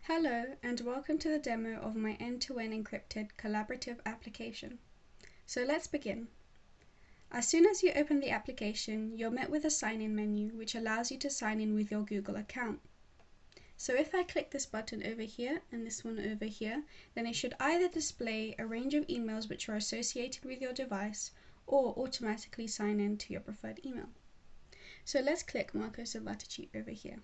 Hello and welcome to the demo of my end-to-end encrypted collaborative application. So let's begin. As soon as you open the application, you're met with a sign-in menu which allows you to sign in with your Google account. So if I click this button over here and this one over here, then it should either display a range of emails which are associated with your device or automatically sign in to your preferred email. So let's click Marco Salvatici over here.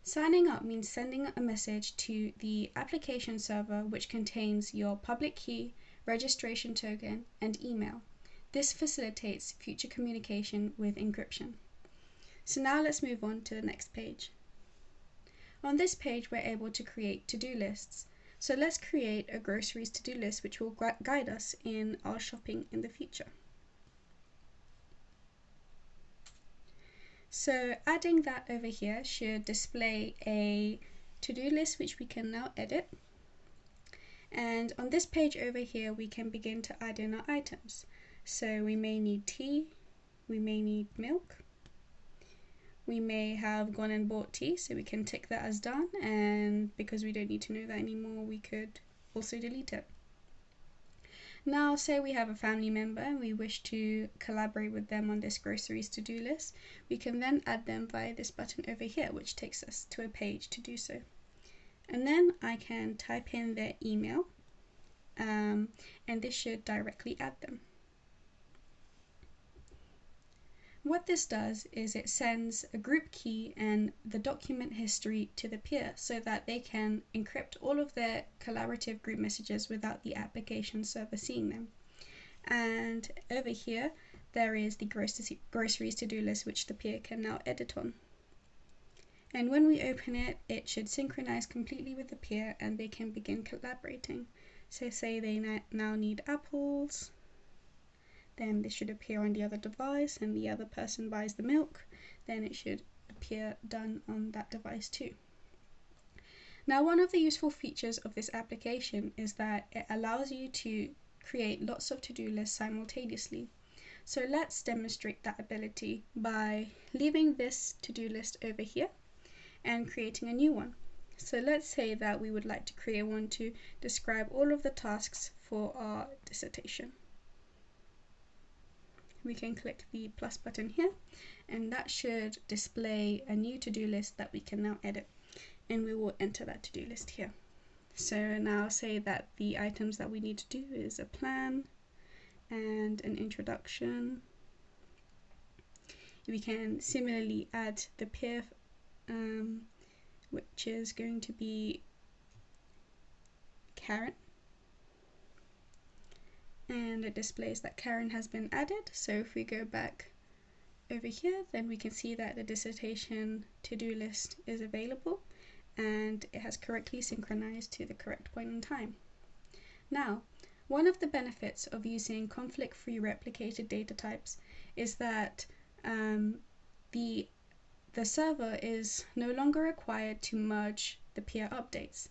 Signing up means sending a message to the application server which contains your public key, registration token, and email. This facilitates future communication with encryption. So now let's move on to the next page. On this page, we're able to create to-do lists. So let's create a groceries to-do list which will guide us in our shopping in the future. So adding that over here should display a to-do list which we can now edit. And on this page over here, we can begin to add in our items. So we may need tea, we may need milk, we may have gone and bought tea, so we can tick that as done. And because we don't need to know that anymore, we could also delete it. Now, say we have a family member and we wish to collaborate with them on this groceries to-do list, we can then add them via this button over here, which takes us to a page to do so. And then I can type in their email, and this should directly add them. What this does is it sends a group key and the document history to the peer so that they can encrypt all of their collaborative group messages without the application server seeing them. And over here, there is the groceries to-do list which the peer can now edit on. And when we open it, it should synchronize completely with the peer and they can begin collaborating. So say they now need apples. Then this should appear on the other device and the other person buys the milk, then it should appear done on that device too. Now, one of the useful features of this application is that it allows you to create lots of to-do lists simultaneously. So let's demonstrate that ability by leaving this to-do list over here and creating a new one. So let's say that we would like to create one to describe all of the tasks for our dissertation. We can click the plus button here and that should display a new to-do list that we can now edit, and we will enter that to-do list here. So now say that the items that we need to do is a plan and an introduction. We can similarly add the peer, which is going to be Karen. And it displays that Karen has been added. So if we go back over here, then we can see that the dissertation to-do list is available and it has correctly synchronized to the correct point in time. Now, one of the benefits of using conflict-free replicated data types is that the server is no longer required to merge the peer updates.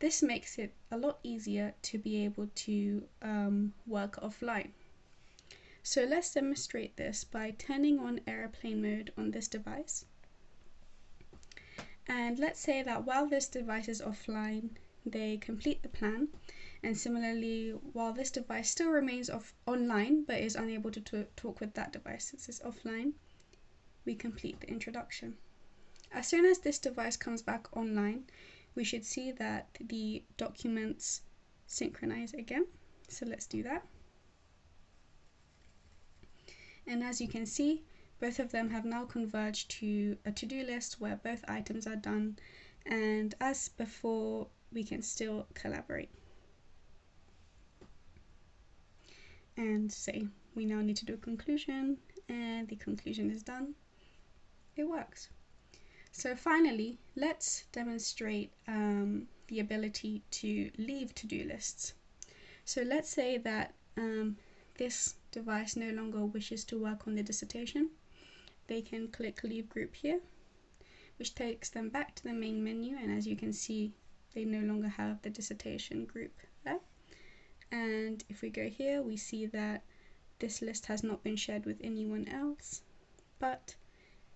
This makes it a lot easier to be able to work offline. So let's demonstrate this by turning on airplane mode on this device. And let's say that while this device is offline, they complete the plan. And similarly, while this device still remains online but is unable to talk with that device since it's offline, we complete the introduction. As soon as this device comes back online, we should see that the documents synchronize again. So let's do that. And as you can see, both of them have now converged to a to-do list where both items are done. And as before, we can still collaborate. And say we now need to do a conclusion, and the conclusion is done. It works. So finally, let's demonstrate the ability to leave to-do lists. So let's say that this device no longer wishes to work on the dissertation. They can click Leave Group here, which takes them back to the main menu, and as you can see, they no longer have the dissertation group there. And if we go here, we see that this list has not been shared with anyone else, but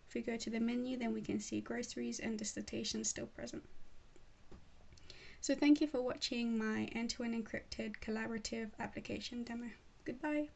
if we go to the menu, then we can see groceries and dissertation still present. So thank you for watching my end-to-end encrypted collaborative application demo. Goodbye.